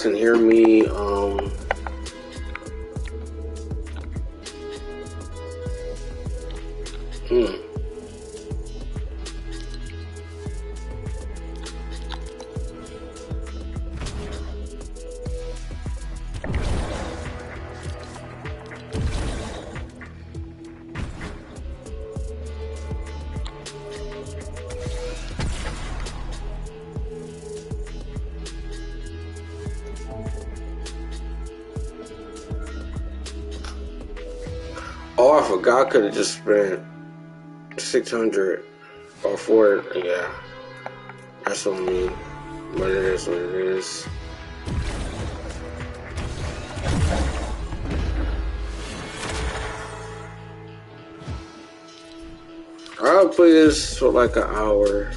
Can hear me. Oh, I forgot. I could have just spent 600 or 4. Yeah, that's what I mean. But it is what it is. I'll play this for like an hour.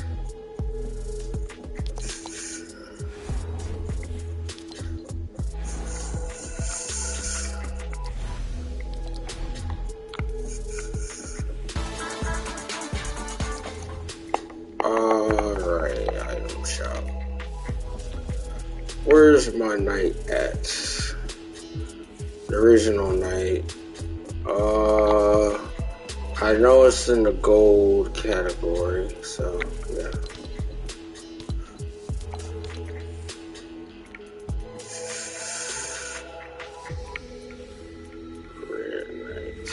Alright, item shop. Where's my knight at? The original knight. I know it's in the gold category, so yeah. Red knight.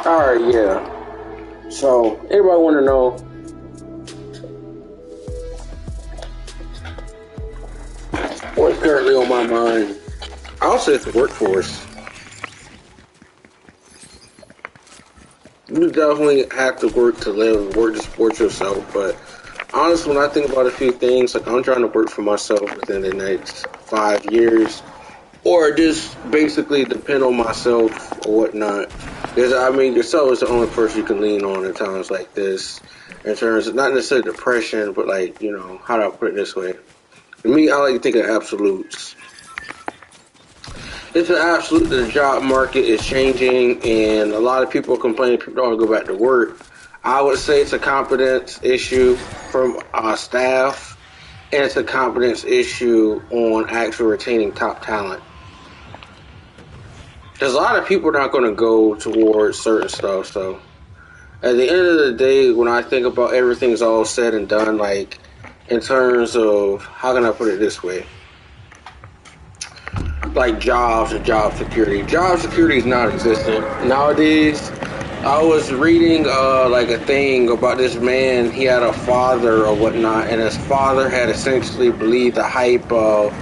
Alright, yeah. So, anybody want to know what's currently on my mind? I'll say it's the workforce. You definitely have to work to live, work to support yourself, but honestly, when I think about a few things, like I'm trying to work for myself within the next 5 years, or just basically depend on myself or whatnot. Because, I mean, yourself is the only person you can lean on in times like this, in terms of not necessarily depression, but like, you know, how do I put it this way? To me, I like to think of absolutes. It's an absolute that the job market is changing, and a lot of people are complaining people don't want to go back to work. I would say it's a competence issue from our staff, and it's a competence issue on actually retaining top talent. There's a lot of people not going to go towards certain stuff, so at the end of the day, when I think about everything's all said and done, like, in terms of, how can I put it this way? Like jobs and job security. Job security is not existent. Nowadays, I was reading, like a thing about this man, he had a father or whatnot, and his father had essentially believed the hype of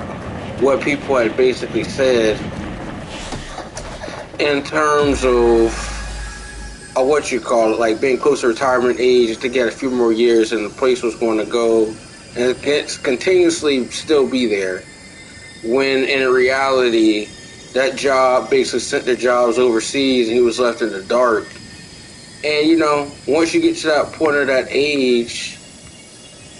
what people had basically said in terms of what you call it, like being close to retirement age to get a few more years and the place was going to go and it continuously still be there, when in reality that job basically sent the jobs overseas and he was left in the dark. And you know, once you get to that point of that age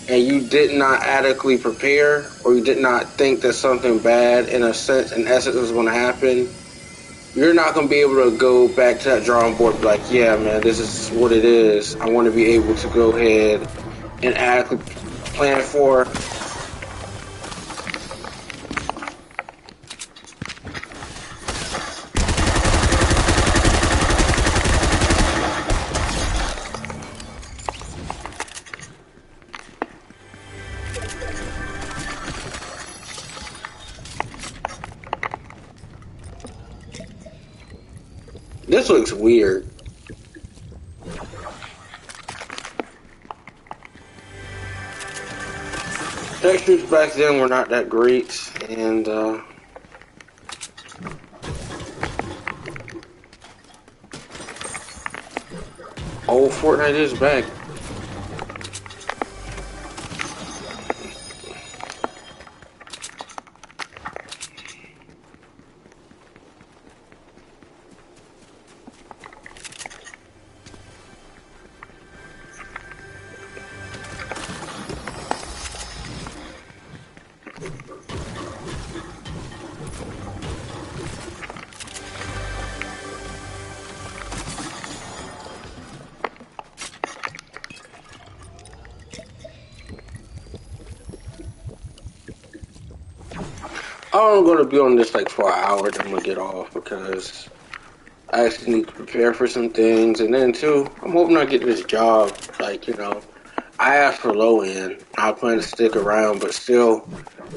and you did not adequately prepare, or you did not think that something bad in essence was going to happen, you're not going to be able to go back to that drawing board and be like, yeah, man, this is what it is. I want to be able to go ahead and adequately plan for. This looks weird. Textures back then were not that great, and oh, Fortnite is back. I'm gonna be on this like for an hour, then I'm gonna get off because I actually need to prepare for some things, and then too, I'm hoping I get this job. Like, you know, I asked for low end. I plan to stick around, but still,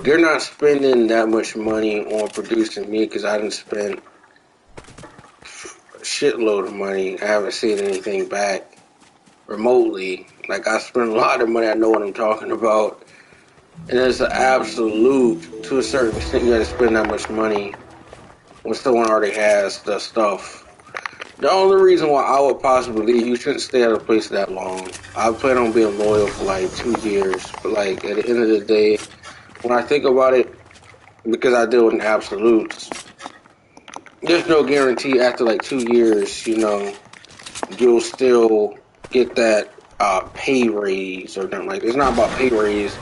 they're not spending that much money on producing me because I didn't spend a shitload of money. I haven't seen anything back remotely. Like, I spent a lot of money. I know what I'm talking about. And it's an absolute, to a certain extent, you gotta spend that much money when someone already has the stuff. The only reason why I would possibly leave, you shouldn't stay at a place that long. I plan on being loyal for like 2 years. But like, at the end of the day, when I think about it, because I deal in absolutes, there's no guarantee after like 2 years, you know, you'll still get that pay raise or nothing like that. It's not about pay raise.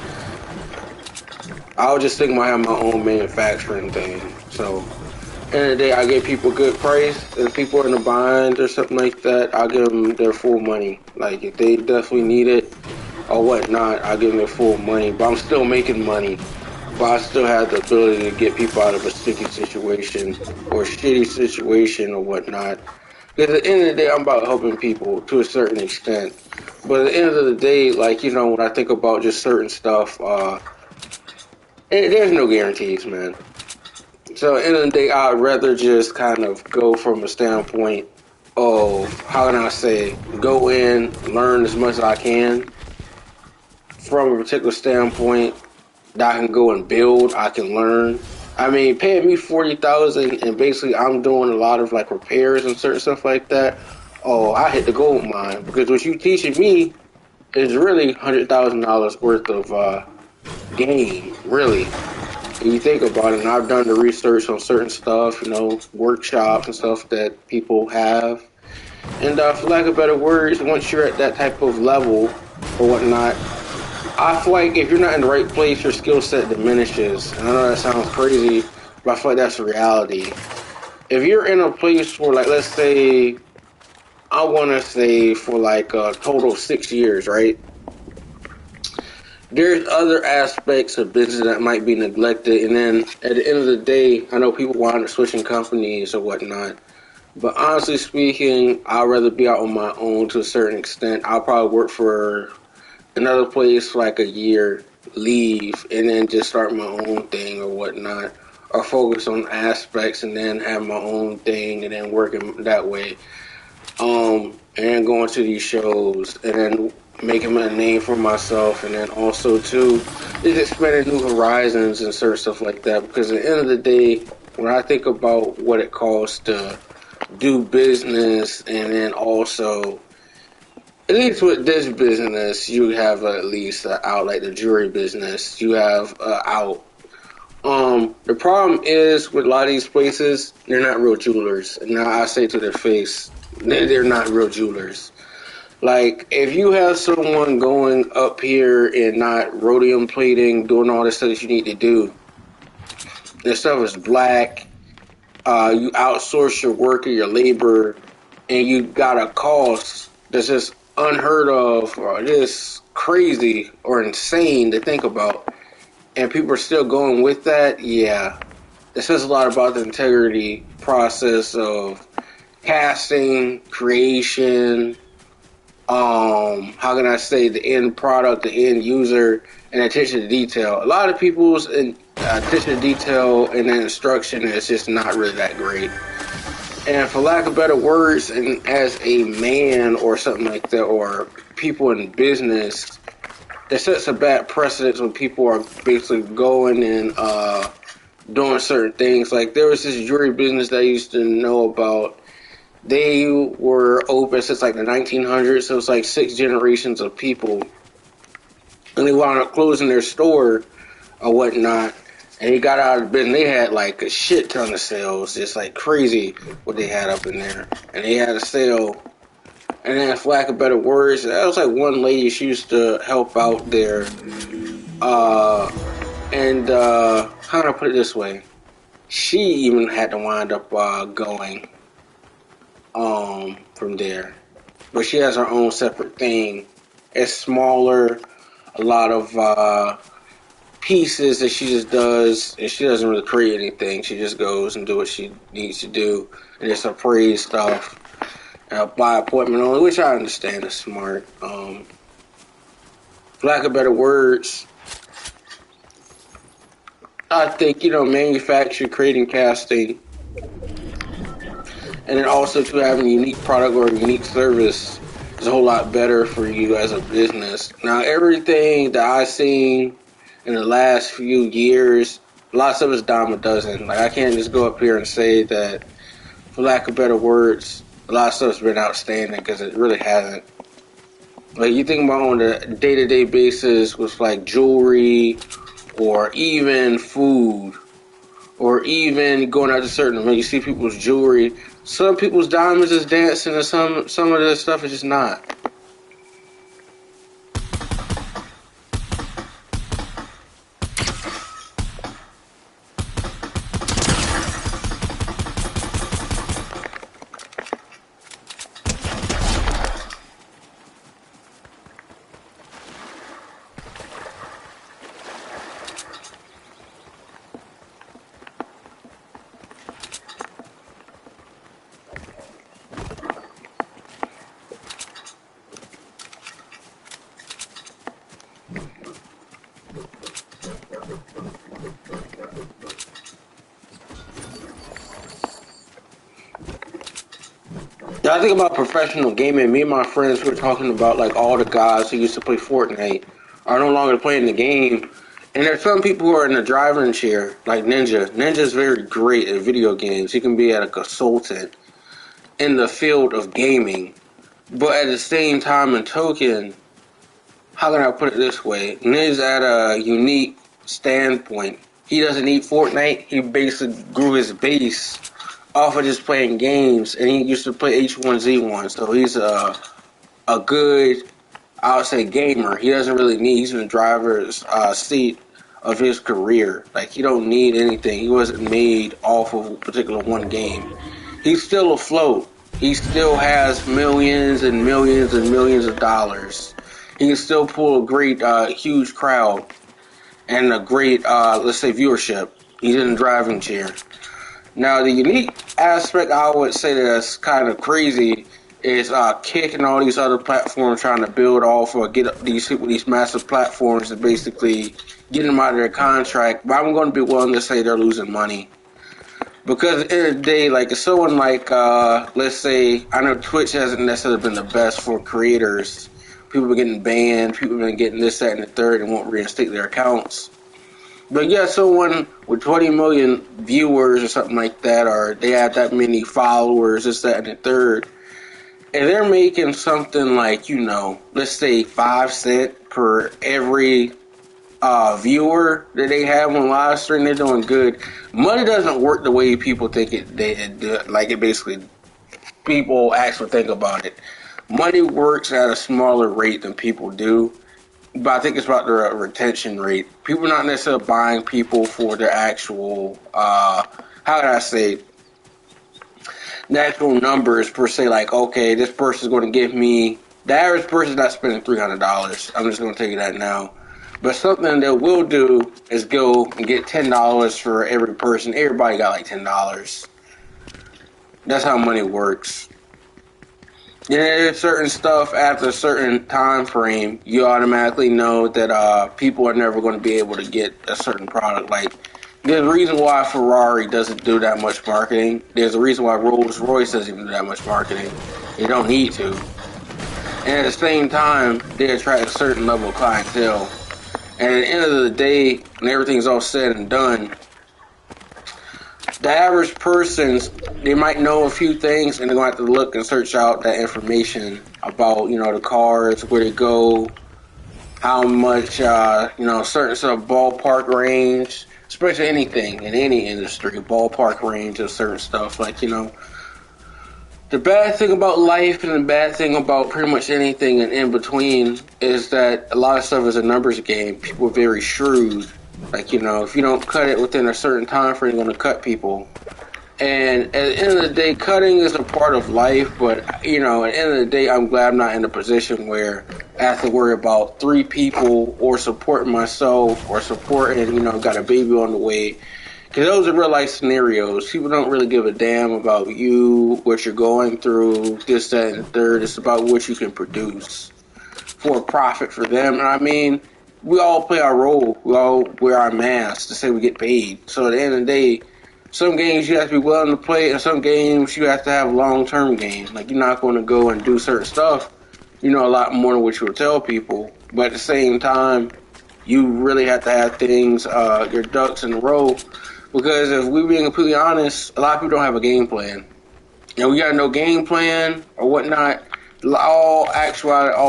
I was just thinking about having my own manufacturing thing. So, end of the day, I give people a good price. If people are in a bind or something like that, I'll give them their full money. Like, if they definitely need it or whatnot, I'll give them their full money. But I'm still making money. But I still have the ability to get people out of a sticky situation or a shitty situation or whatnot. Because at the end of the day, I'm about helping people to a certain extent. But at the end of the day, like, you know, when I think about just certain stuff, there's no guarantees, man. So at the end of the day, I'd rather just kind of go from a standpoint of, how can I say, go in, learn as much as I can from a particular standpoint that I can go and build, I can learn. I mean, paying me $40,000 and basically I'm doing a lot of like repairs and certain stuff like that. Oh, I hit the gold mine because what you teaching me is really $100,000 worth of game, really. And you think about it, and I've done the research on certain stuff, you know, workshops and stuff that people have. And for lack of better words, once you're at that type of level or whatnot, I feel like if you're not in the right place, your skill set diminishes. And I know that sounds crazy, but I feel like that's the reality. If you're in a place for, like, let's say, I want to say for like a total of 6 years, right? There's other aspects of business that might be neglected, and then at the end of the day, I know people wind up switching companies or whatnot. But honestly speaking, I'd rather be out on my own to a certain extent. I'll probably work for another place for like a year, leave, and then just start my own thing or whatnot. Or focus on aspects and then have my own thing and then working that way. And then going to these shows and then making a name for myself, and then also too is expanding new horizons and certain stuff like that. Because at the end of the day, when I think about what it costs to do business, and then also at least with this business, you have at least out, like the jewelry business, you have out. The problem is with a lot of these places, they're not real jewelers. Now I say to their face, they're not real jewelers. Like, if you have someone going up here and not rhodium plating, doing all the stuff that you need to do, the stuff is black, you outsource your work or your labor, and you got a cost that's just unheard of or just crazy or insane to think about, and people are still going with that, yeah. It says a lot about the integrity process of casting, creation, how can I say, the end product, the end user, and attention to detail. A lot of people's attention to detail and the instruction is just not really that great. And for lack of better words, and as a man or something like that, or people in business, it sets a bad precedent when people are basically going and doing certain things. Like, there was this jewelry business that I used to know about. They were open since like the 1900s, so it's like 6 generations of people. And they wound up closing their store or whatnot. And he got out of business. They had like a shit ton of sales, just like crazy what they had up in there. And they had a sale. And then, for lack of better words, that was like one lady, she used to help out there. How do I put it this way? She even had to wind up going from there. But she has her own separate thing. It's smaller, a lot of pieces that she just does, and she doesn't really create anything. She just goes and do what she needs to do, and it's appraise stuff by appointment only, which I understand is smart. For lack of better words, I think, manufacturing, creating, casting, and then also to having a unique product or a unique service is a whole lot better for you as a business. Now, everything that I've seen in the last few years, a lot of stuff is dime a dozen. Like, I can't just go up here and say that, for lack of better words, a lot of stuff's been outstanding, because it really hasn't. Like, you think about on a day-to-day basis with, like, jewelry, or even food, or even going out to certain, when you see people's jewelry, some people's diamonds is dancing, and some of the stuff is just not. I think about professional gaming. Me and my friends were talking about, like, all the guys who used to play Fortnite are no longer playing the game. And there's some people who are in the driving chair, like Ninja. Ninja's very great at video games. He can be a consultant in the field of gaming. But at the same time and token, how can I put it this way? Ninja's at a unique standpoint. He doesn't need Fortnite. He basically grew his base off of just playing games, and he used to play H1Z1, so he's a good, I would say, gamer. He doesn't really need, he's in the driver's seat of his career. Like, he don't need anything. He wasn't made off of a particular one game. He's still afloat. He still has millions and millions and millions of dollars. He can still pull a great, huge crowd and a great, let's say, viewership. He's in the driving chair. Now, the unique aspect I would say that's kind of crazy is Kick and all these other platforms trying to build off or get these people, these massive platforms, and basically get them out of their contract. But I'm going to be willing to say they're losing money. Because at the end of the day, like, if someone like, let's say, I know Twitch hasn't necessarily been the best for creators. People are getting banned, people have been getting this, that, and the third, and won't reinstate their accounts. But yeah, someone with 20 million viewers or something like that, or they have that many followers, this, that, and the third, and they're making something like, let's say 5 cents per every viewer that they have on live stream, they're doing good. Money doesn't work the way people think it basically, people actually think about it. Money works at a smaller rate than people do. But I think it's about the retention rate. People are not necessarily buying people for their actual, how can I say, natural numbers per se. Like, okay, this person's going to give me, the average person's not spending $300. I'm just going to tell you that now. But something that we'll do is go and get $10 for every person. Everybody got like $10. That's how money works. And there's certain stuff after a certain time frame, you automatically know that people are never going to be able to get a certain product. Like, there's a reason why Ferrari doesn't do that much marketing. There's a reason why Rolls-Royce doesn't do that much marketing. They don't need to. And at the same time, they attract a certain level of clientele. And at the end of the day, when everything's all said and done, the average person, they might know a few things, and they're going to have to look and search out that information about, the cars, where they go, how much, certain sort of ballpark range, especially anything in any industry, ballpark range of certain stuff. Like, the bad thing about life and the bad thing about pretty much anything and in between is that a lot of stuff is a numbers game. People are very shrewd. Like, if you don't cut it within a certain time frame, you're going to cut people. And at the end of the day, cutting is a part of life, but, at the end of the day, I'm glad I'm not in a position where I have to worry about 3 people or supporting myself or supporting, got a baby on the way. Because those are real life scenarios. People don't really give a damn about you, what you're going through, this, that, and the third. It's about what you can produce for a profit for them. And I mean, we all play our role. We all wear our masks to say we get paid. So at the end of the day, some games you have to be willing to play, and some games you have to have long-term games. Like, you're not going to go and do certain stuff. You know a lot more than what you will tell people. But at the same time, you really have to have things, your ducks in a row. Because if we're being completely honest, a lot of people don't have a game plan. We got no game plan or whatnot. All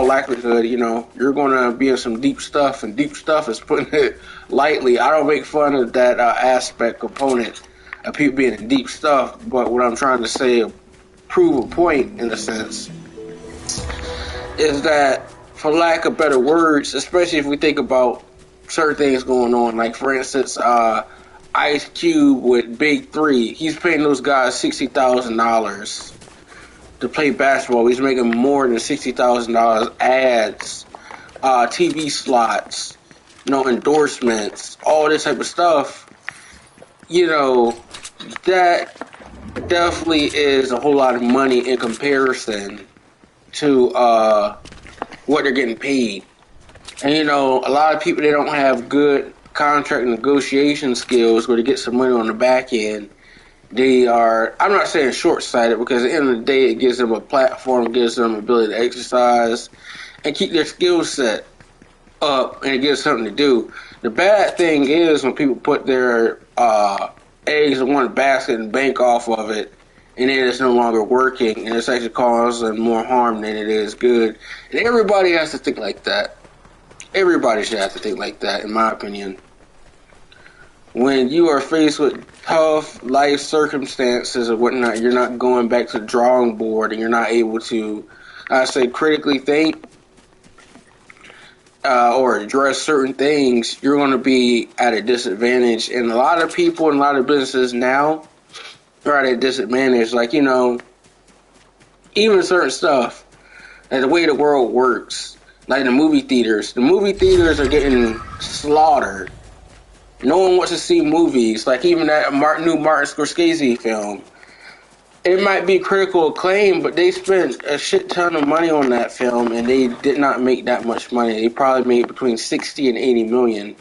likelihood, you're going to be in some deep stuff, and deep stuff is putting it lightly. I don't make fun of that component of people being in deep stuff, but what I'm trying to say, prove a point in a sense, is that, for lack of better words, especially if we think about certain things going on, like for instance, Ice Cube with Big 3, he's paying those guys $60,000 to play basketball. He's making more than $60,000 ads, TV slots, endorsements, all this type of stuff. That definitely is a whole lot of money in comparison to what they're getting paid. And a lot of people, they don't have good contract negotiation skills where to get some money on the back end. They are, I'm not saying short-sighted, because at the end of the day, it gives them a platform, gives them the ability to exercise and keep their skill set up, and it gives something to do. The bad thing is when people put their eggs in one basket and bank off of it, and then it's no longer working, and it's actually causing more harm than it is good. And everybody has to think like that. Everybody should have to think like that, in my opinion. When you are faced with tough life circumstances or whatnot, you're not going back to the drawing board, and you're not able to, I say, critically think or address certain things, you're going to be at a disadvantage. And a lot of people and a lot of businesses now are at a disadvantage. Like, even certain stuff, like the way the world works, like the movie theaters. The movie theaters are getting slaughtered. No one wants to see movies. Like even that new Martin Scorsese film. It might be critical acclaim, but they spent a shit ton of money on that film, and they did not make that much money. They probably made between 60 and 80 million.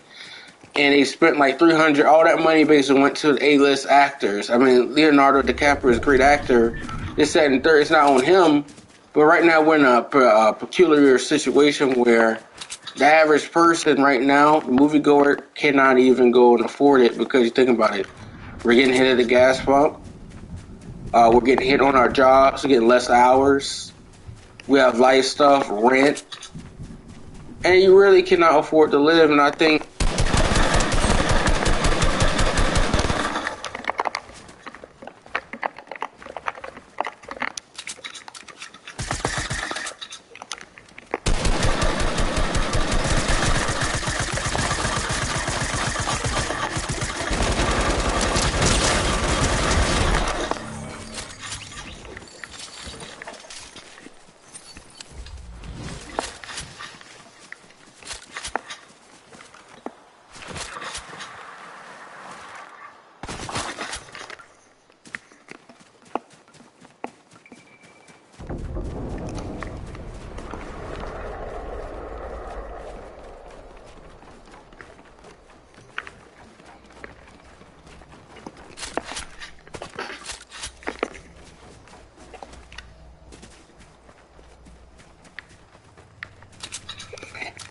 And they spent like 300. All that money basically went to the A-list actors. I mean, Leonardo DiCaprio is a great actor. They said in third, it's not on him. But right now we're in a peculiar situation where the average person right now, the moviegoer, cannot even go and afford it, because you think about it. We're getting hit at the gas pump. We're getting hit on our jobs. We're getting less hours. We have life stuff, rent. And you really cannot afford to live. And I think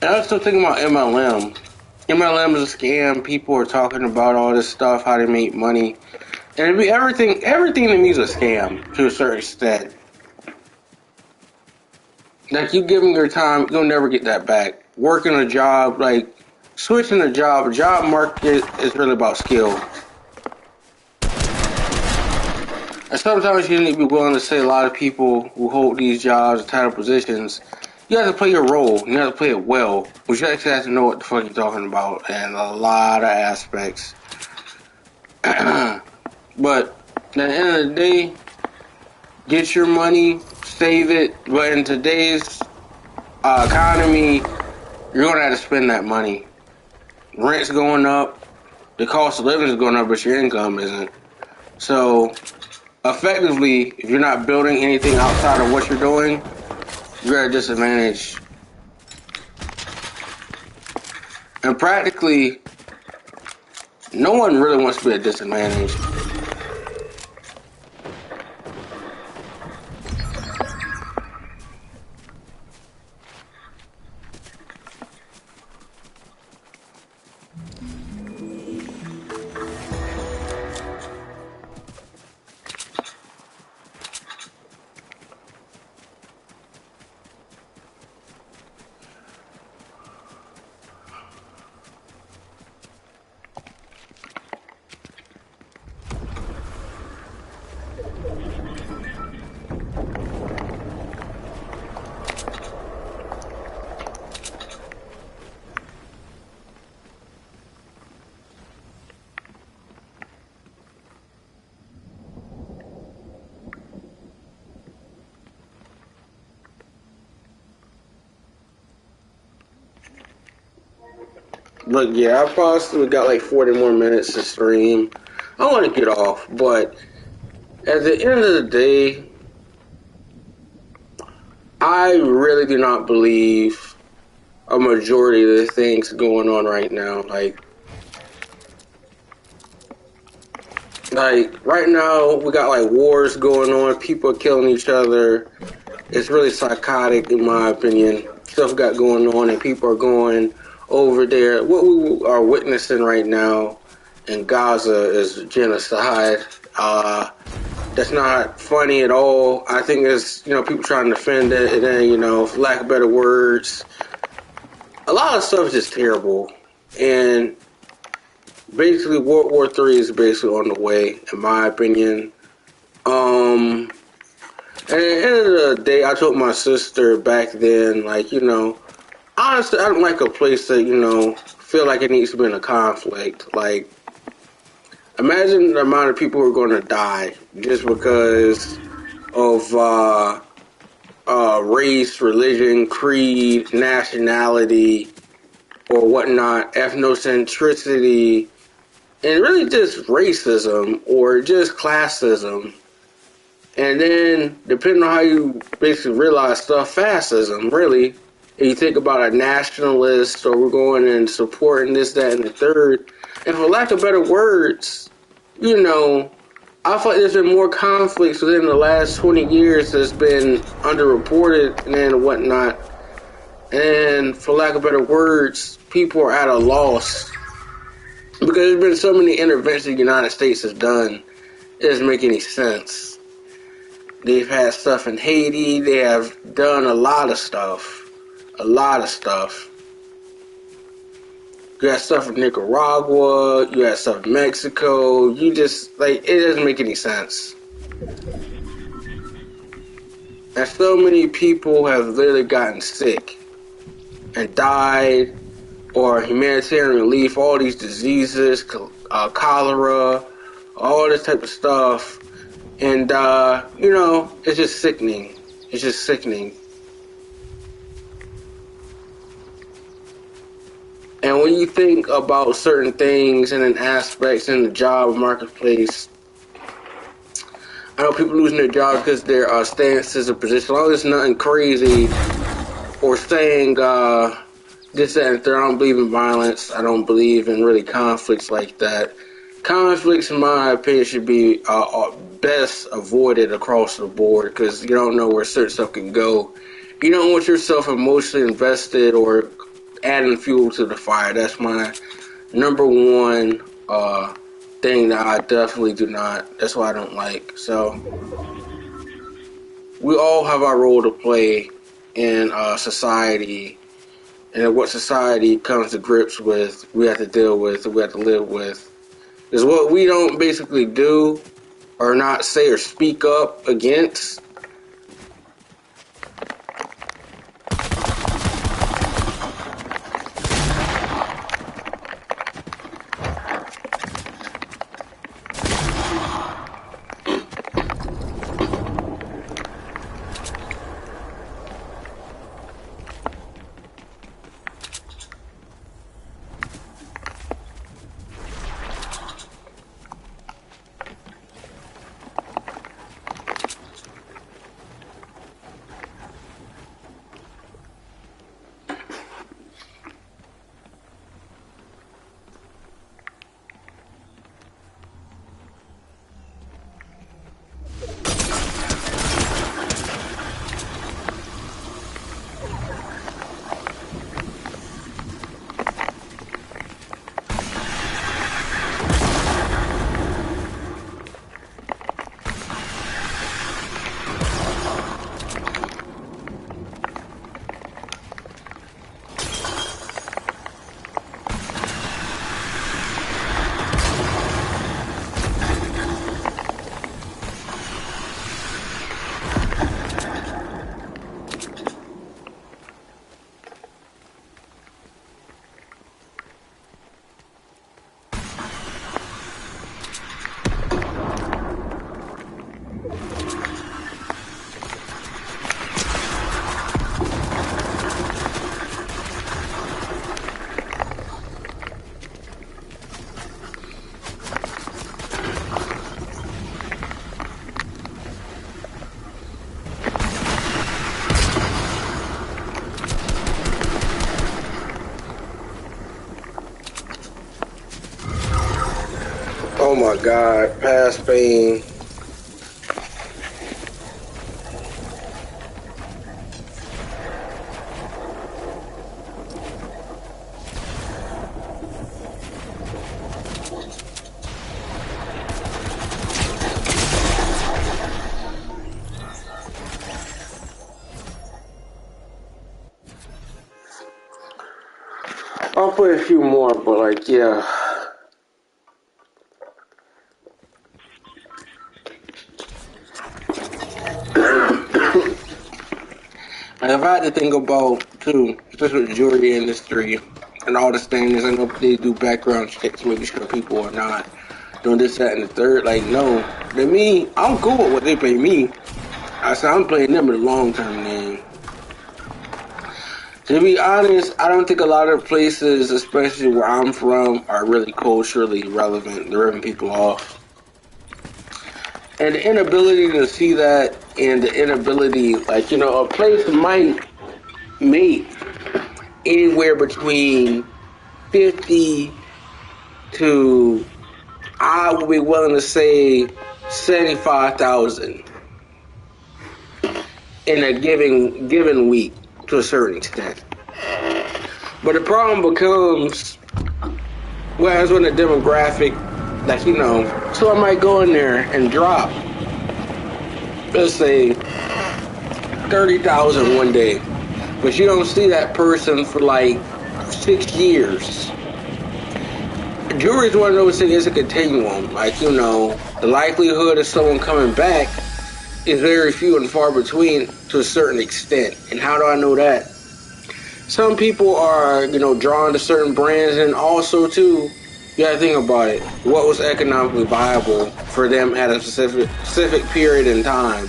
and I'm still thinking about MLM. MLM is a scam. People are talking about all this stuff, how they make money. And it'd be everything to me is a scam to a certain extent. Like, you give them your time, you'll never get that back. Working a job, like switching a job market is really about skill. And sometimes you need to be willing to say, a lot of people who hold these jobs and title positions, you have to play your role. You have to play it well. But you actually have to know what the fuck you're talking about in a lot of aspects. But at the end of the day, get your money, save it. But in today's economy, you're gonna have to spend that money. Rent's going up, the cost of living is going up, but your income isn't. So, effectively, if you're not building anything outside of what you're doing, you're at a disadvantage. And practically, no one really wants to be at a disadvantage. Look, yeah, I probably still got like 40 more minutes to stream. I want to get off, but at the end of the day, I really do not believe a majority of the things going on right now. Like right now, we got like wars going on. People are killing each other. It's really psychotic, in my opinion. Stuff got going on, and people are going over there. What we are witnessing right now in Gaza is genocide. That's not funny at all. I think it's, people trying to defend it, and then, for lack of better words, a lot of stuff is just terrible. And basically, World War III is basically on the way, in my opinion. And at the end of the day, I told my sister back then, honestly, I don't like a place that, feel like it needs to be in a conflict. Like, imagine the amount of people who are going to die just because of race, religion, creed, nationality, or whatnot, ethnocentricity, and really just racism or just classism. And then, depending on how you basically realize stuff, fascism, really. If you think about a nationalist, or we're going and supporting this, that, and the third. And for lack of better words, I feel like there's been more conflicts within the last 20 years that's been underreported and whatnot. And for lack of better words, people are at a loss. Because there's been so many interventions the United States has done, it doesn't make any sense. They've had stuff in Haiti. They have done a lot of stuff. A lot of stuff. You got stuff in Nicaragua. You got stuff in Mexico. You just, it doesn't make any sense. And so many people have literally gotten sick and died, or humanitarian relief, all these diseases, cholera, all this type of stuff. And, it's just sickening. It's just sickening. And when you think about certain things and then aspects in the job marketplace, I know people losing their jobs because their stances or positions. All this nothing crazy or saying this, that, and third. I don't believe in violence. I don't believe in really conflicts like that. Conflicts, in my opinion, should be best avoided across the board because you don't know where certain stuff can go. You don't want yourself emotionally invested or adding fuel to the fire. That's my number one thing that I definitely do not. That's why I don't like. So we all have our role to play in society, and what society comes to grips with, we have to deal with, we have to live with. Is what we don't basically do or not say or speak up against. my god, past pain. I'll play a few more, but like, yeah. And if I had to think about, too, especially with the jewelry industry and all the standards, I know they do background checks, making sure people are not doing this, that, and the third. Like, no. To me, I'm cool with what they pay me. I said, I'm playing them in the long-term game. To be honest, I don't think a lot of places, especially where I'm from, are really culturally relevant. They're ripping people off. And the inability to see that, and the inability, like, a place might make anywhere between 50 to, I would be willing to say, 75,000 in a given week to a certain extent. But the problem becomes, whereas when the demographic, like, so I might go in there and drop, let's say, 30,000 one day, but you don't see that person for like 6 years. Jewelry is one of those things, it's a continuum. Like, the likelihood of someone coming back is very few and far between to a certain extent. And how do I know that? Some people are, drawn to certain brands, and also, too, you gotta think about it. What was economically viable for them at a specific period in time?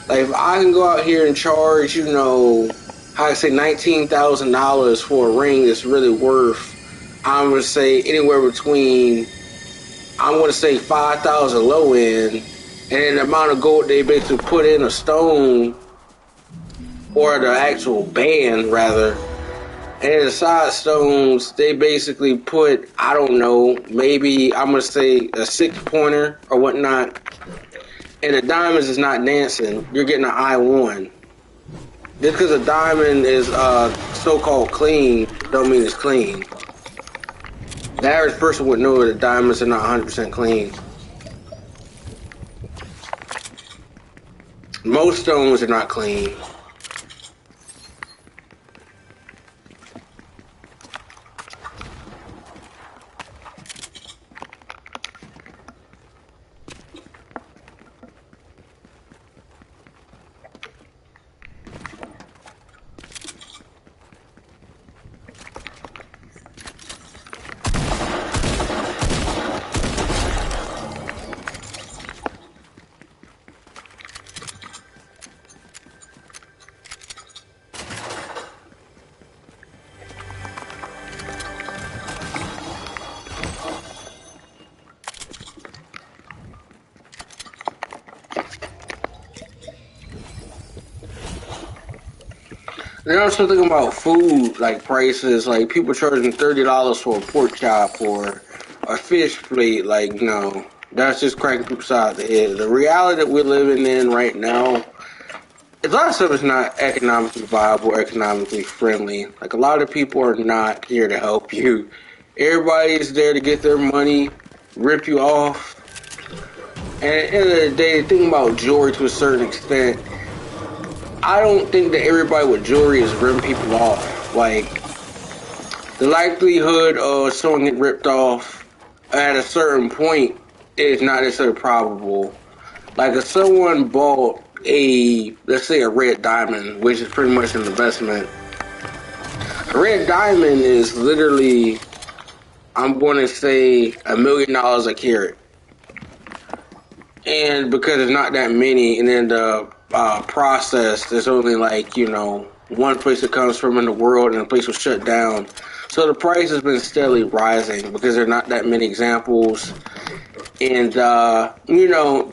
Like, if I can go out here and charge, how I say, $19,000 for a ring that's really worth, I'm gonna say anywhere between, I'm gonna say 5,000 low end, and then the amount of gold they basically put in a stone, or the actual band rather. And the side stones, they basically put, I don't know, maybe I'm going to say a 6-pointer or whatnot. And the diamonds is not dancing. You're getting an I1. Just because a diamond is so-called clean, don't mean it's clean. The average person would know that diamonds are not 100% clean. Most stones are not clean. They're also thinking about food, like prices, like people charging $30 for a pork chop or a fish plate. Like, no, that's just cracking people side of the head. The reality that we're living in right now, a lot of stuff is not economically viable, economically friendly. Like, a lot of people are not here to help you. Everybody's there to get their money, rip you off. And at the end of the day, thinking about jewelry to a certain extent, I don't think that everybody with jewelry is ripping people off. Like, the likelihood of someone getting ripped off at a certain point is not necessarily probable. Like, if someone bought let's say a red diamond, which is pretty much an investment. A red diamond is literally, I'm going to say, $1 million a carat. And because there's not that many, and then the process, there's only like, one place it comes from in the world, and the place was shut down. So the price has been steadily rising because there are not that many examples. And, the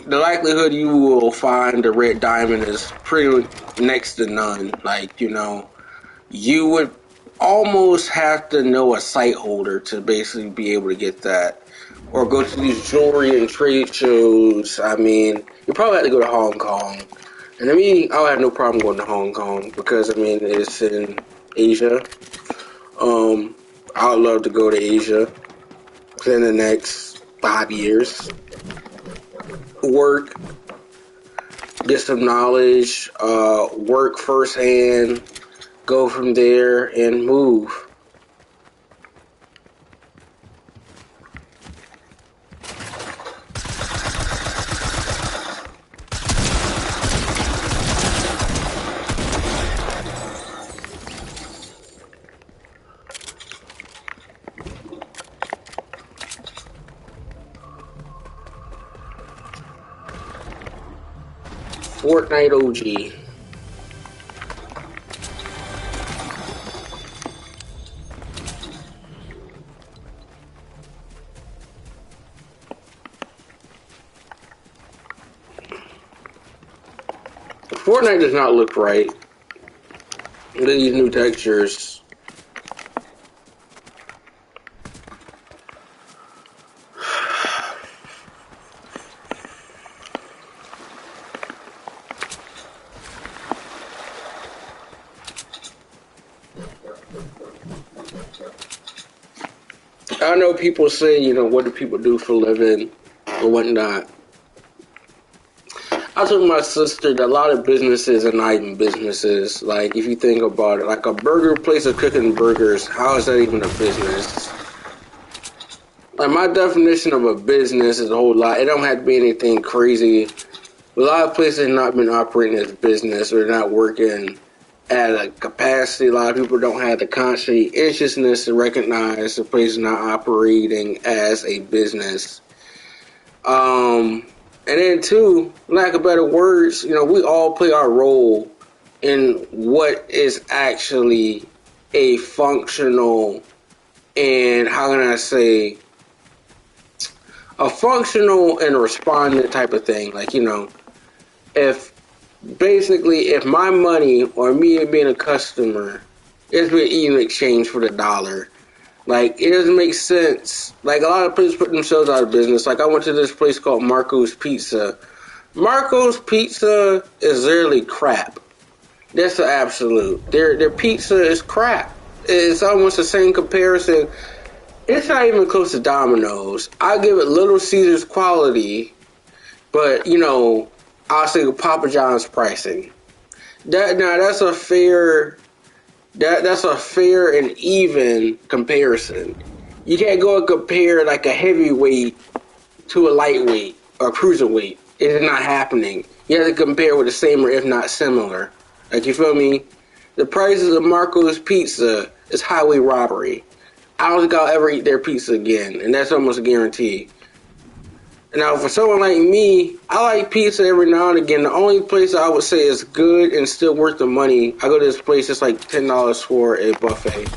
likelihood you will find a red diamond is pretty next to none. Like, you would almost have to know a site holder to basically be able to get that. or go to these jewelry and trade shows. I mean, you probably have to go to Hong Kong. And I mean, I would have no problem going to Hong Kong because, I mean, it's in Asia. I would love to go to Asia in the next 5 years. Work, get some knowledge, work firsthand, go from there, and move. Fortnite OG. Fortnite does not look right. These new textures. I know people say, you know, what do people do for a living or whatnot. I told my sister that a lot of businesses are not even businesses. Like, if you think about it, like a burger place of cooking burgers, how is that even a business? Like, my definition of a business is a whole lot. It don't have to be anything crazy. A lot of places have not been operating as business or not working at a capacity. A lot of people don't have the conscientiousness to recognize the place is not operating as a business. And then two, lack of better words, you know, we all play our role in what is actually a functional and, how can I say, a functional and respondent type of thing. Like, you know, if my money or me being a customer is being eaten in exchange for the dollar, like, it doesn't make sense. Like, a lot of places put themselves out of business. Like, I went to this place called Marco's Pizza. Marco's Pizza is literally crap. That's the absolute. Their pizza is crap. It's almost the same comparison. It's not even close to Domino's. I give it Little Caesars quality, but, you know, I'll say Papa John's pricing. That's a fair and even comparison. You can't go and compare like a heavyweight to a lightweight or cruiserweight. It is not happening. You have to compare with the same or if not similar. Like, you feel me? The prices of Marco's Pizza is highway robbery. I don't think I'll ever eat their pizza again, and that's almost a guarantee. Now, for someone like me, I like pizza every now and again. The only place I would say is good and still worth the money, I go to this place, it's like $10 for a buffet.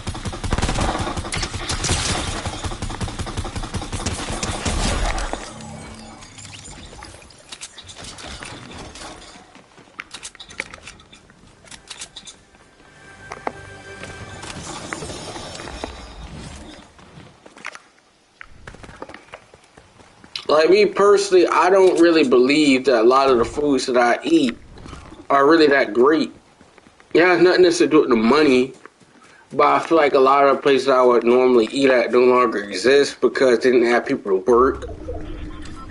Like, me personally, I don't really believe that a lot of the foods that I eat are really that great. It has nothing to do with the money, but I feel like a lot of the places I would normally eat at no longer exist because they didn't have people to work,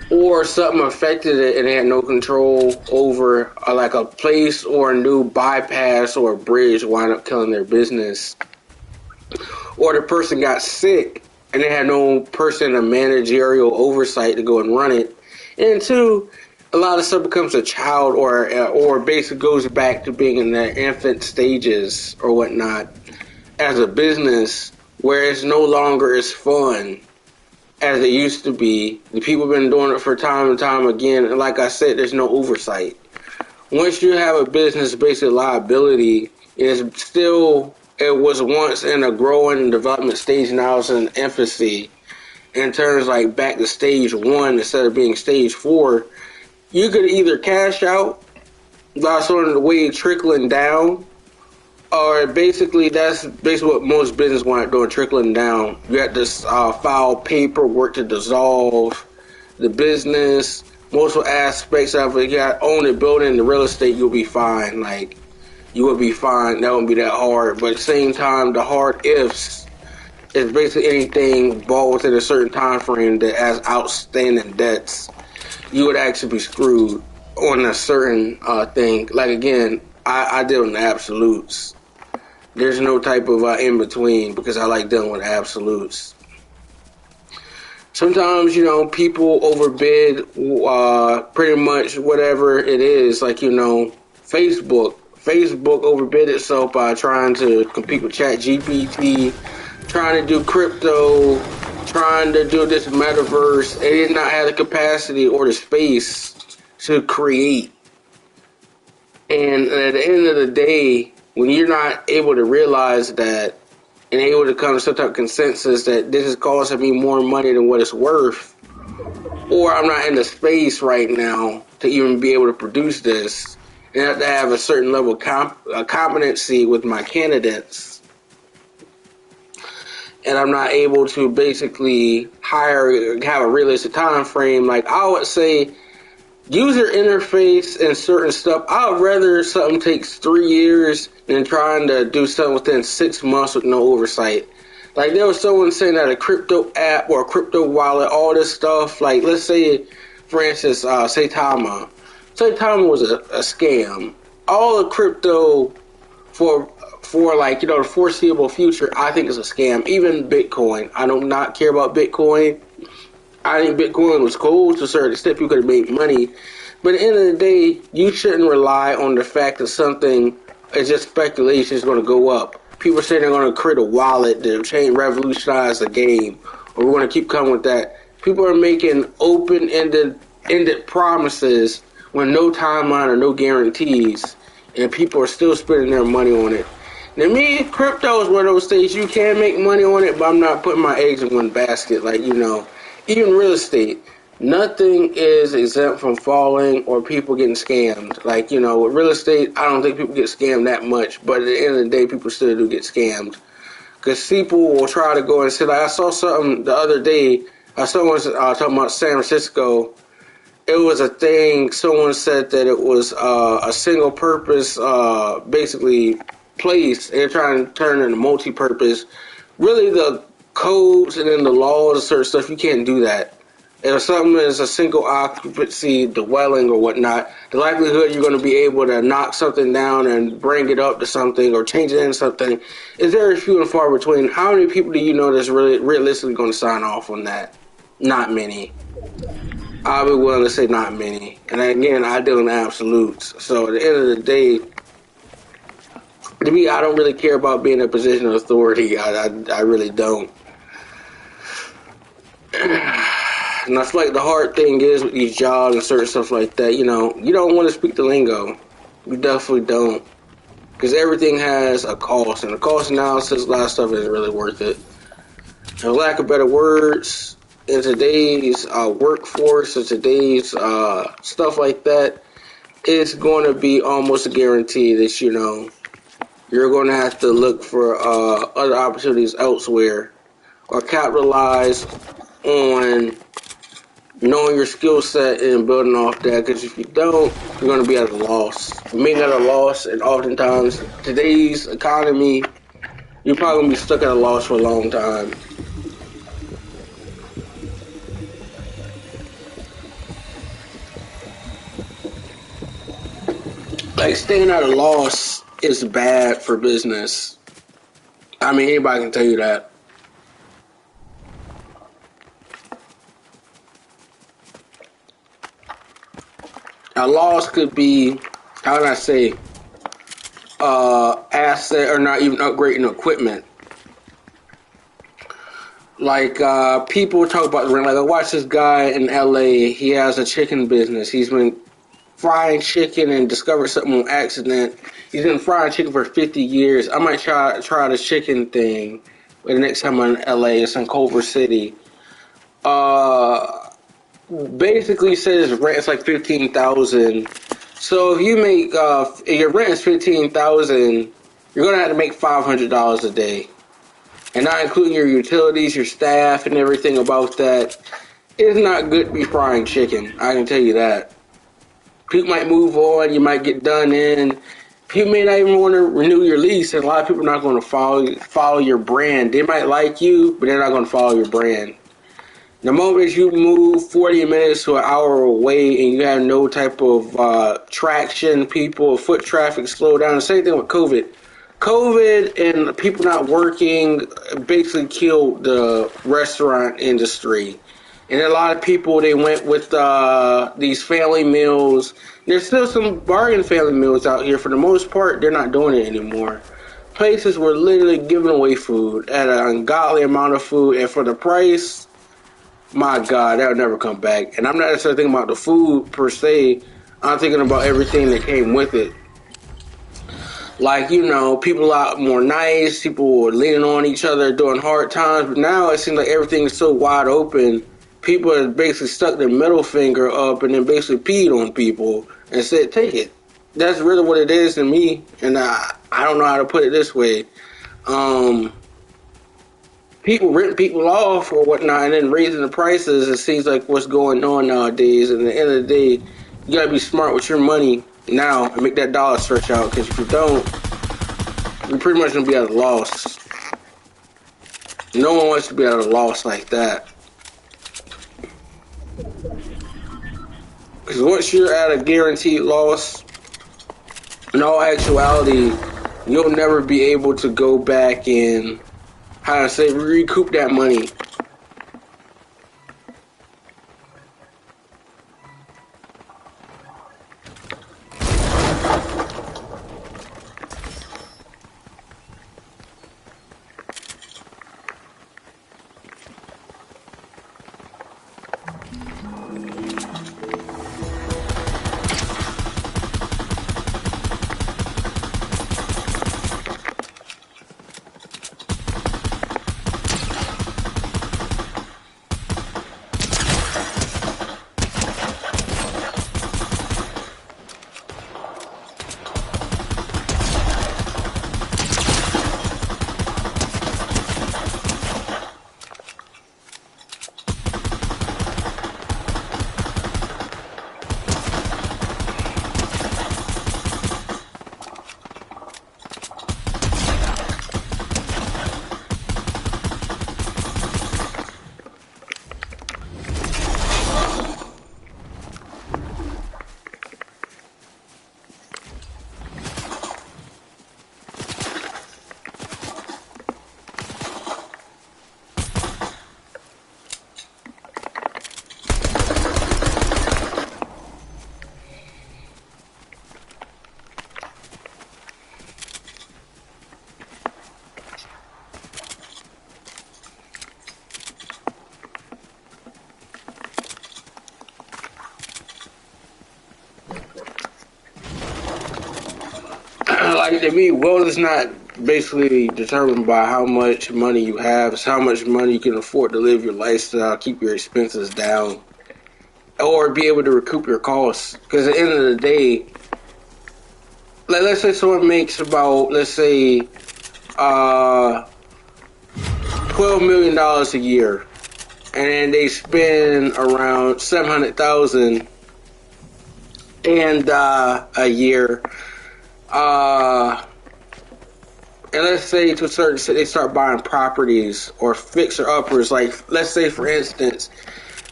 or something affected it and they had no control over, like a place or a new bypass or a bridge wound up killing their business, or the person got sick and they had no person of managerial oversight to go and run it. And two, a lot of stuff becomes a child or basically goes back to being in their infant stages or whatnot as a business where it's no longer as fun as it used to be. The people have been doing it for time and time again, and like I said, there's no oversight. Once you have a business basically liability, it was once in a growing development stage, now it's in infancy. In terms like back to stage 1 instead of being stage 4, you could either cash out by sort of the way trickling down, Or basically, that's basically what most business want doing, trickling down. You got this file paperwork to dissolve the business. Most aspects of it, you got to own a building, the real estate, you'll be fine. Like, you will be fine. That won't be that hard. But at the same time, the hard ifs is basically anything bought within a certain time frame that has outstanding debts. You would actually be screwed on a certain thing. Like, again, I deal in the absolutes. There's no type of in between because I like dealing with absolutes. Sometimes, people overbid pretty much whatever it is. Like, Facebook. Facebook overbid itself by trying to compete with ChatGPT, trying to do crypto, trying to do this metaverse. They did not have the capacity or the space to create. And at the end of the day, when you're not able to realize that and able to come to some type of consensus that this is costing me more money than what it's worth, or I'm not in the space right now to even be able to produce this, and I have to have a certain level of competency with my candidates, and I'm not able to basically have a realistic time frame, like I would say, user interface and certain stuff, I would rather something takes 3 years than trying to do something within 6 months with no oversight. Like, there was someone saying that a crypto app or a crypto wallet, all this stuff, like, let's say, for instance, Saitama. Saitama was a scam. All the crypto for like, the foreseeable future, I think is a scam. Even Bitcoin. I do not care about Bitcoin. I think Bitcoin was cool to a certain extent. People could have made money. But at the end of the day, you shouldn't rely on the fact that something is just speculation is going to go up. People say they're going to create a wallet to revolutionize the game, or we're going to keep coming with that. People are making open-ended promises with no timeline or no guarantees, and people are still spending their money on it. Now, me, crypto is one of those things you can make money on it, but I'm not putting my eggs in one basket. Like, even real estate, nothing is exempt from falling or people getting scammed. Like, with real estate, I don't think people get scammed that much, but at the end of the day, people still do get scammed. Because people will try to go and say, like, I saw something the other day, someone was talking about San Francisco. It was a thing, someone said that it was a single purpose, basically, place. They're trying to turn it into multi-purpose. Really, the codes and then the laws and certain stuff, you can't do that. If something is a single occupancy dwelling or whatnot, the likelihood you're going to be able to knock something down and bring it up to something or change it into something is very few and far between. How many people do you know that's really realistically going to sign off on that? Not many. I'll be willing to say not many. And again, I deal in absolutes. So at the end of the day, to me, I don't really care about being in a position of authority. I really don't. And I feel like the hard thing is with these jobs and certain stuff like that, you don't want to speak the lingo. You definitely don't. Because everything has a cost, and the cost analysis, a lot of stuff isn't really worth it. For lack of better words, in today's workforce, in today's stuff like that, it's going to be almost a guarantee that, you're going to have to look for other opportunities elsewhere or capitalize on knowing your skill set and building off that, because if you don't, you're going to be at a loss. Being at a loss, and oftentimes, today's economy, you're probably going to be stuck at a loss for a long time. Like, staying at a loss is bad for business. I mean, anybody can tell you that. A loss could be, how can I say, asset or not even upgrading equipment. Like, people talk about rent. Like, I watched this guy in LA. He has a chicken business. He's been frying chicken and discovered something on accident. He's been frying chicken for 50 years. I might try the chicken thing the next time I'm in LA. It's in Culver City. Basically says rent is like $15,000. So if you make if your rent is $15,000 you're gonna have to make $500 a day, and not including your utilities, your staff, and everything about that. It's not good to be frying chicken. I can tell you that. People might move on. You might get done in. People may not even want to renew your lease, and a lot of people are not going to follow your brand. They might like you, but they're not going to follow your brand. The moment you move 40 minutes to an hour away and you have no type of traction, people, foot traffic slow down. The same thing with COVID. COVID and people not working basically killed the restaurant industry. And a lot of people, they went with these family meals. There's still some bargain family meals out here. For the most part, they're not doing it anymore. Places were literally giving away food at an ungodly amount of food. And for the price, my God, that would never come back. And I'm not necessarily thinking about the food per se. I'm thinking about everything that came with it. Like, you know, people a lot more nice. People were leaning on each other during hard times. But now it seems like everything is so wide open. People have basically stuck their middle finger up and then basically peed on people and said, take it. That's really what it is to me. And I don't know how to put it this way. People ripping people off or whatnot and then raising the prices. It seems like what's going on nowadays. And at the end of the day, you got to be smart with your money now and make that dollar stretch out. Because if you don't, you're pretty much going to be at a loss. No one wants to be at a loss like that. Because once you're at a guaranteed loss, in all actuality, you'll never be able to go back and, how to say, recoup that money. Like, to me, wealth is not basically determined by how much money you have. It's how much money you can afford to live your lifestyle, keep your expenses down, or be able to recoup your costs. Because at the end of the day, like, let's say someone makes about, let's say, $12 million a year, and then they spend around $700,000 and a year. And let's say to a certain extent they start buying properties or fixer-uppers. Like, let's say, for instance,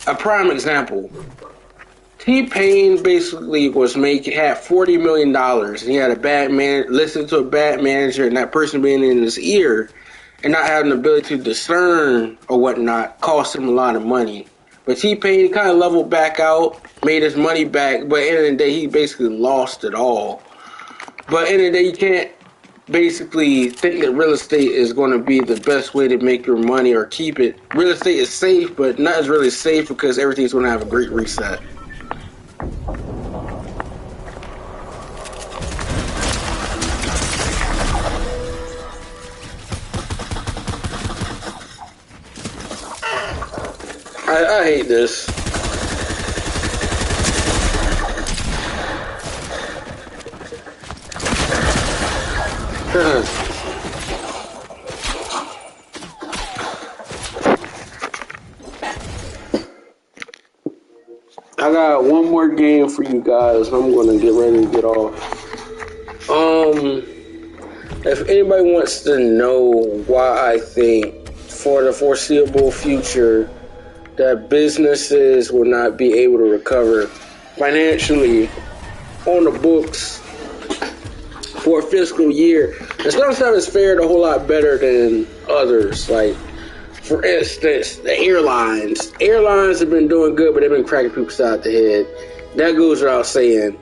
a prime example. T-Pain basically had $40 million. And he had a bad man, listened to a bad manager, and that person being in his ear and not having the ability to discern or whatnot cost him a lot of money. But T-Pain kind of leveled back out, made his money back, but at the end of the day, he basically lost it all. But at the end of the day, you can't basically think that real estate is going to be the best way to make your money or keep it. Real estate is safe, but not as really safe because everything's going to have a great reset. I hate this. I got one more game for you guys. I'm gonna get ready to get off. If anybody wants to know why I think for the foreseeable future that businesses will not be able to recover financially on the books for a fiscal year, and some stuff is fared a whole lot better than others. Like, for instance, the airlines. Airlines have been doing good, but they've been cracking people side the head. That goes without saying.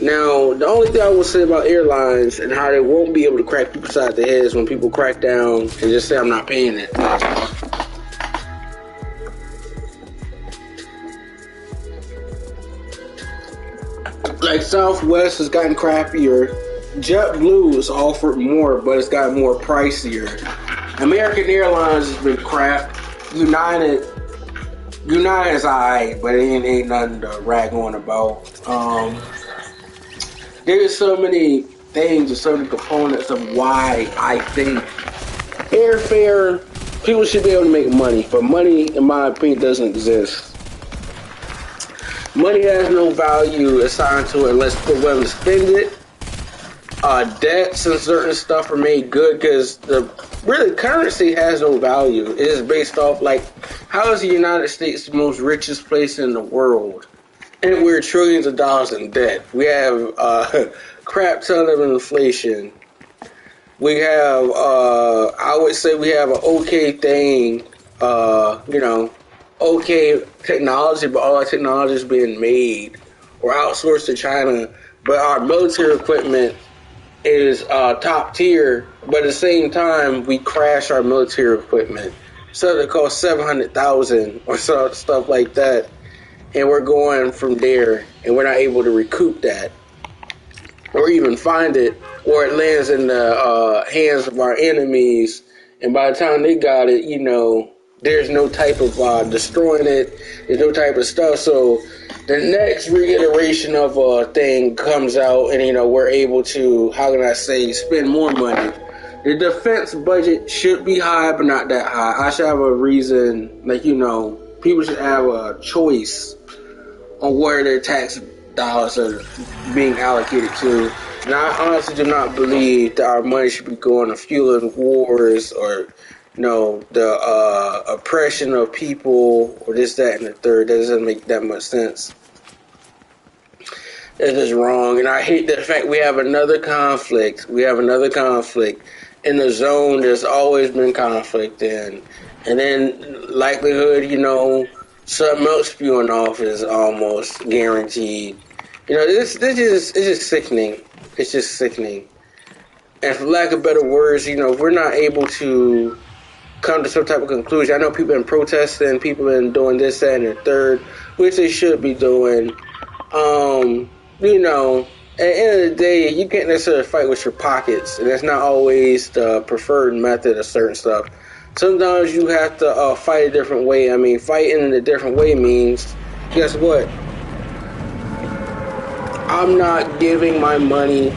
Now, the only thing I will say about airlines and how they won't be able to crack people side the head is when people crack down and just say, I'm not paying it. Like, Southwest has gotten crappier. JetBlue has offered more, but it's gotten more pricier. American Airlines has been crap. United is alright, but it ain't nothing to rag on about. There's so many things and so many components of why I think airfare, people should be able to make money, but money, in my opinion, doesn't exist. Money has no value assigned to it unless people are willing to spend it. Debts and certain stuff are made good because currency has no value. It is based off, like, how is the United States the most richest place in the world? And we're trillions of dollars in debt. We have a crap ton of inflation. We have, I would say we have an okay thing, okay technology, but all our technology is being made or outsourced to China. But our military equipment is top tier, but at the same time, we crash our military equipment. So it costs $700,000 or stuff like that. And we're going from there, and we're not able to recoup that, or even find it, or it lands in the hands of our enemies. And by the time they got it, there's no type of destroying it. There's no type of stuff. So the next reiteration of a thing comes out, and we're able to, how can I say, spend more money. The defense budget should be high, but not that high. I should have a reason, people should have a choice on where their tax dollars are being allocated to. And I honestly do not believe that our money should be going to fueling wars or, the oppression of people or this, that, and the third. That doesn't make that much sense. That's just wrong. And I hate the fact we have another conflict. In the zone there's always been conflict in. And then likelihood, something else spewing off is almost guaranteed. It's just sickening. It's just sickening. And for lack of better words, if we're not able to come to some type of conclusion, I know people been protesting, people been doing this, that, and the third, which they should be doing. At the end of the day, you can't necessarily fight with your pockets, and that's not always the preferred method of certain stuff. Sometimes you have to fight a different way. I mean, fighting in a different way means, guess what? I'm not giving my money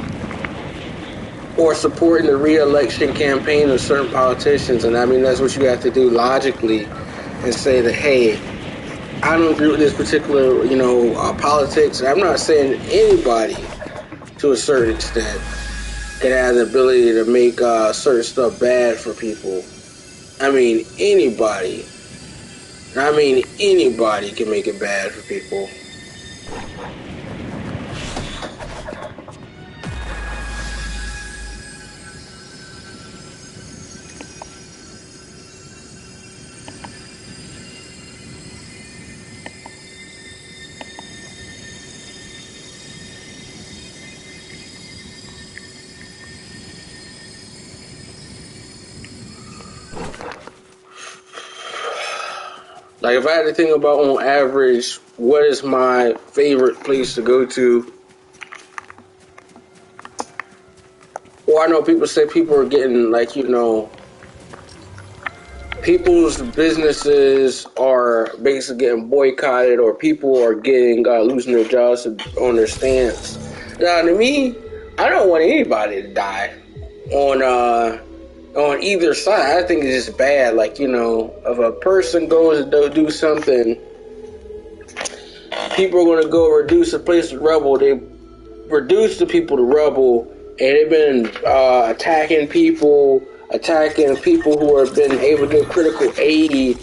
or supporting the re-election campaign of certain politicians. And I mean, that's what you have to do logically and say that, hey, I don't agree with this particular, politics. And I'm not saying anybody, to a certain extent, can have the ability to make certain stuff bad for people. I mean, anybody can make it bad for people. Like, if I had to think about, on average, what is my favorite place to go to? Well, I know people say people are getting, people's businesses are basically getting boycotted, or people are getting, losing their jobs on their stance. Now, to me, I don't want anybody to die. on either side. I think it's just bad. Like, you know, if a person goes to do something, people are going to go reduce the place to rubble. They reduce the people to rubble, and they've been attacking people who have been able to give critical aid.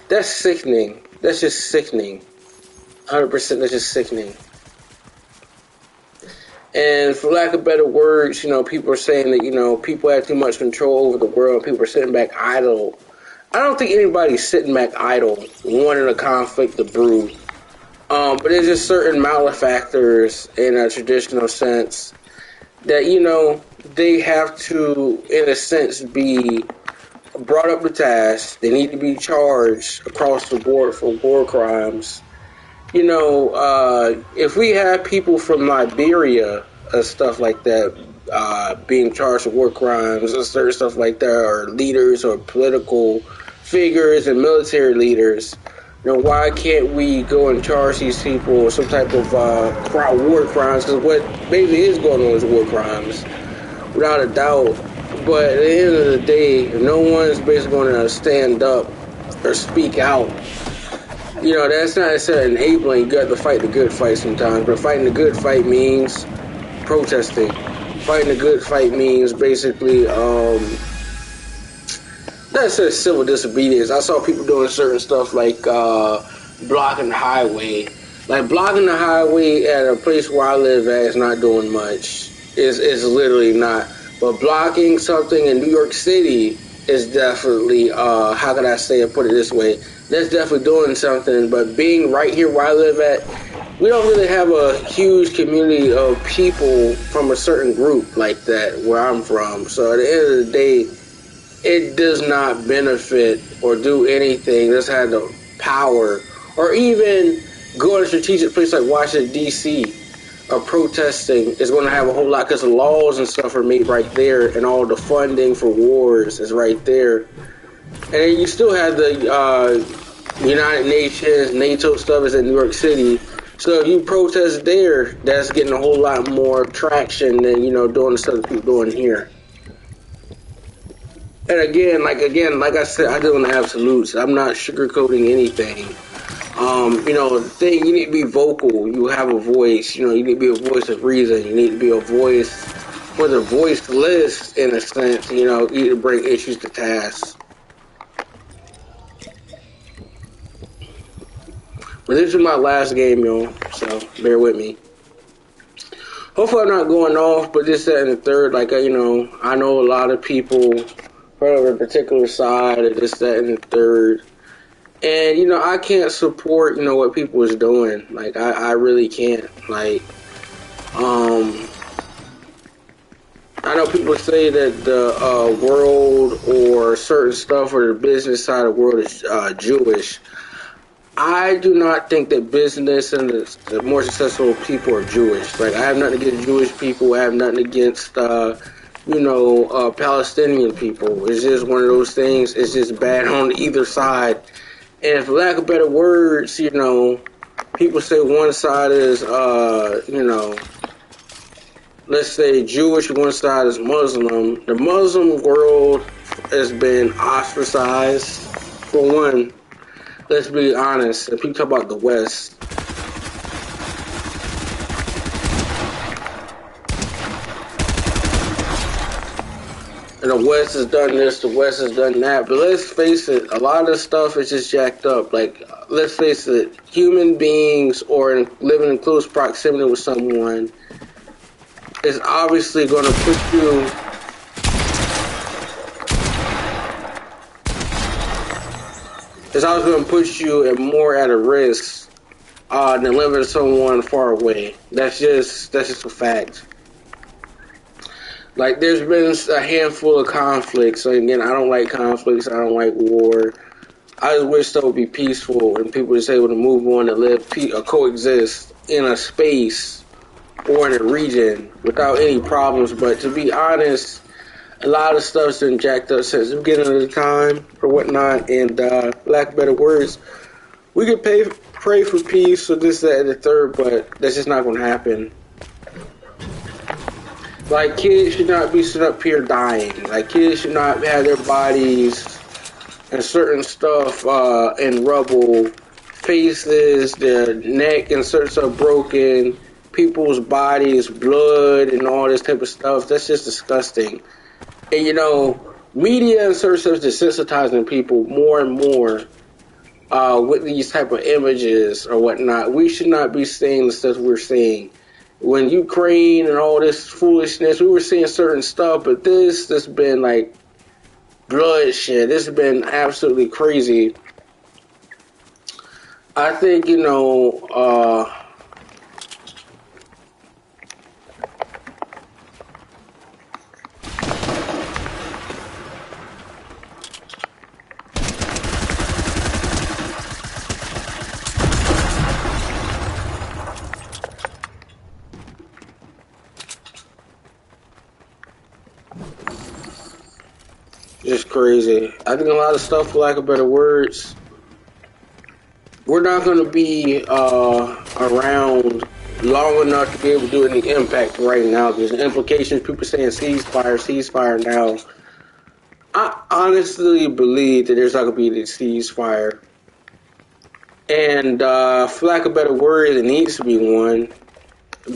That's sickening. That's just sickening. 100%, that's just sickening. And for lack of better words, you know, people are saying that, you know, people have too much control over the world. People are sitting back idle. I don't think anybody's sitting back idle, wanting a conflict to brew. But there's just certain malefactors in a traditional sense that, you know, they have to, in a sense, be brought up to task. They need to be charged across the board for war crimes. You know, if we have people from Liberia and stuff like that being charged with war crimes and certain stuff like that, or leaders or political figures and military leaders, you know, why can't we go and charge these people with some type of war crimes? Because what basically is going on is war crimes, without a doubt. But at the end of the day, no one's basically going to stand up or speak out. You know, that's not necessarily enabling. You got to fight the good fight sometimes. But fighting the good fight means protesting. Fighting the good fight means basically, that's a civil disobedience. I saw people doing certain stuff like blocking the highway. Like, blocking the highway at a place where I live at is not doing much. It's literally not. But blocking something in New York City is definitely, how can I say it, put it this way, that's definitely doing something. But being right here where I live at, we don't really have a huge community of people from a certain group like that where I'm from. So at the end of the day, it does not benefit or do anything. Just have the power, or even go to a strategic place like Washington, D.C., or protesting is going to have a whole lot, because the laws and stuff are made right there, and all the funding for wars is right there. And you still have the United Nations, NATO stuff is in New York City. So if you protest there, that's getting a whole lot more traction than, you know, doing the stuff that people doing here. And again, like I said, I do in the absolutes. I'm not sugarcoating anything. You know, the thing, you need to be vocal. You have a voice. You know, you need to be a voice of reason. You need to be a voice for the voiceless, in a sense. You know, you need to bring issues to task. But this is my last game, yo, so bear with me. Hopefully I'm not going off, but this, that, and the third, like, you know, I know a lot of people from a particular side of this, that, and the third. And, you know, I can't support, you know, what people is doing. Like, I really can't. Like, I know people say that the world or certain stuff or the business side of the world is Jewish. I do not think that business and the more successful people are Jewish. Like, I have nothing against Jewish people. I have nothing against, you know, Palestinian people. It's just one of those things. It's just bad on either side. And for lack of better words, you know, people say one side is, you know, let's say Jewish, one side is Muslim. The Muslim world has been ostracized, for one. Let's be honest. If people talk about the West, and the West has done this, the West has done that, but let's face it, a lot of stuff is just jacked up. Like, let's face it, human beings or living in close proximity with someone is obviously going to put you It's always going to push you at more at a risk than living with someone far away. That's just a fact. Like, there's been a handful of conflicts. So again, I don't like conflicts. I don't like war. I just wish that would be peaceful and people just able to move on and live or coexist in a space or in a region without any problems. But to be honest, a lot of stuff's been jacked up since the beginning of the time or whatnot, and lack of better words, we could pray for peace or this, that, and the third, but that's just not going to happen. Like, kids should not be sitting up here dying. Like, kids should not have their bodies and certain stuff in rubble, faces, their neck and certain stuff broken, people's bodies, blood, and all this type of stuff. That's just disgusting. And you know, media and certain stuff is desensitizing people more and more with these type of images or whatnot. We should not be seeing the stuff we're seeing. When Ukraine and all this foolishness, we were seeing certain stuff, but this has been like bloodshed. This has been absolutely crazy. I think, you know, just crazy. I think a lot of stuff, for lack of better words, we're not going to be around long enough to be able to do any impact right now. There's implications. People saying ceasefire now. I honestly believe that there's not going to be a ceasefire. And for lack of better words, it needs to be one.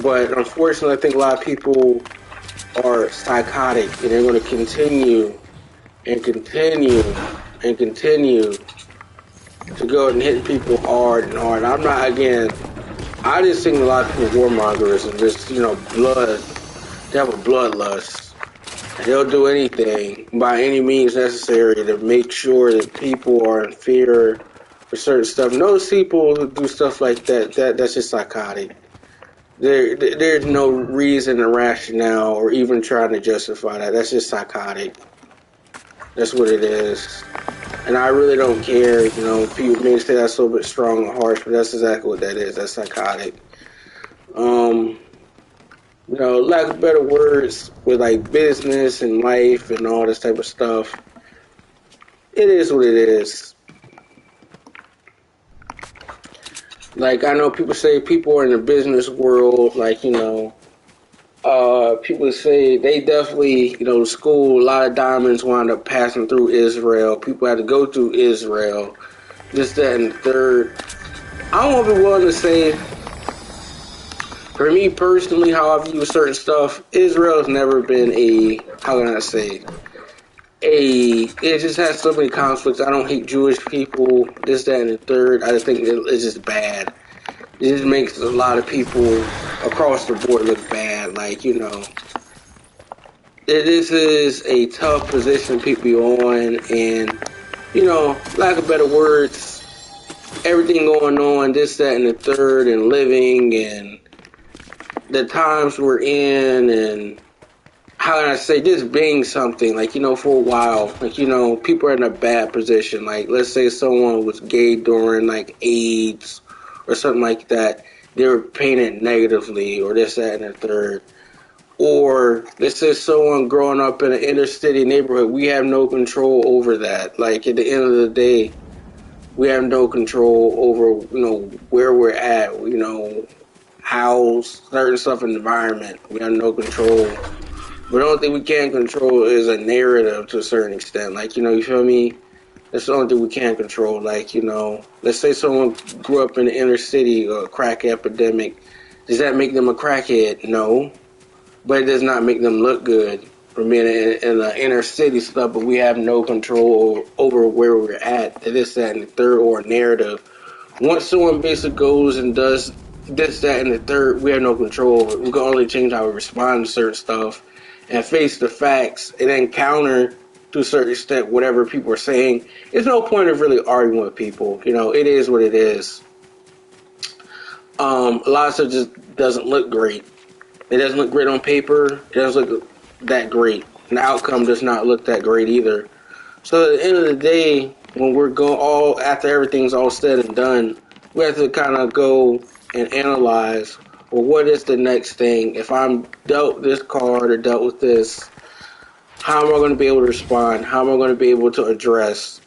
But unfortunately, I think a lot of people are psychotic, and they're going to continue and continue and continue to go and hit people hard and hard. I'm not, again, I just think a lot of people warmongers and just, you know, they have a bloodlust. They'll do anything by any means necessary to make sure that people are in fear for certain stuff. And those people who do stuff like that's just psychotic. There's no reason or rationale or even trying to justify that. That's just psychotic. That's what it is. And I really don't care, you know, people may say that's a little bit strong or harsh, but that's exactly what that is. That's psychotic. You know, lack of better words, with like business and life and all this type of stuff, it is what it is. Like, I know people say people are in the business world, like, you know, people say they definitely, you know, school, a lot of diamonds wound up passing through Israel. People had to go through Israel, this, that, and the third. I won't be willing to say, for me personally, how I view certain stuff, Israel has never been how can I say, it just has so many conflicts. I don't hate Jewish people, this, that, and the third. I just think it's just bad. It just makes a lot of people across the board look bad. Like, you know, this is a tough position people be on, and, you know, lack of better words, everything going on, this, that, and the third, and living, and the times we're in, and how can I say, just being something, like, you know, for a while, like, you know, people are in a bad position. Like, let's say someone was gay during, like, AIDS or something like that, they were painted negatively, or this, that, and the third. Or let's say someone growing up in an inner city neighborhood, we have no control over that. Like, at the end of the day, we have no control over, you know, where we're at, you know, how certain stuff in the environment. We have no control. But the only thing we can control is a narrative to a certain extent. Like, you know, you feel me? That's the only thing we can control. Like, you know, let's say someone grew up in the inner city or a crack epidemic. Does that make them a crackhead? No. But it does not make them look good for being in the inner city stuff, but we have no control over where we're at, this, that, and the third, or a narrative. Once someone basically goes and does this, that, and the third, we have no control over it. We can only change how we respond to certain stuff and face the facts and then counter to a certain extent whatever people are saying. There's no point of really arguing with people. You know, it is what it is. A lot of stuff just doesn't look great. It doesn't look great on paper. It doesn't look that great. And the outcome does not look that great either. So at the end of the day, when we're after everything's all said and done, we have to kind of go and analyze, well, what is the next thing? If I'm dealt this card or dealt with this, how am I going to be able to respond? How am I going to be able to address?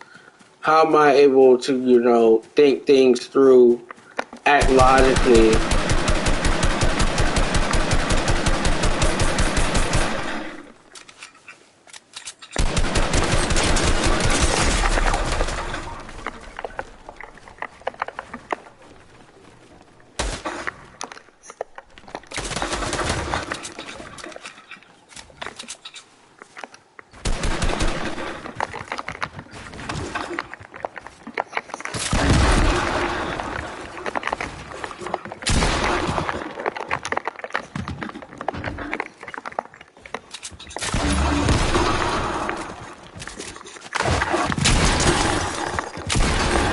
How am I able to, you know, think things through, act logically?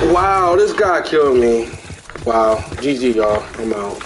Wow, this guy killed me. Wow. GG, y'all. I'm out.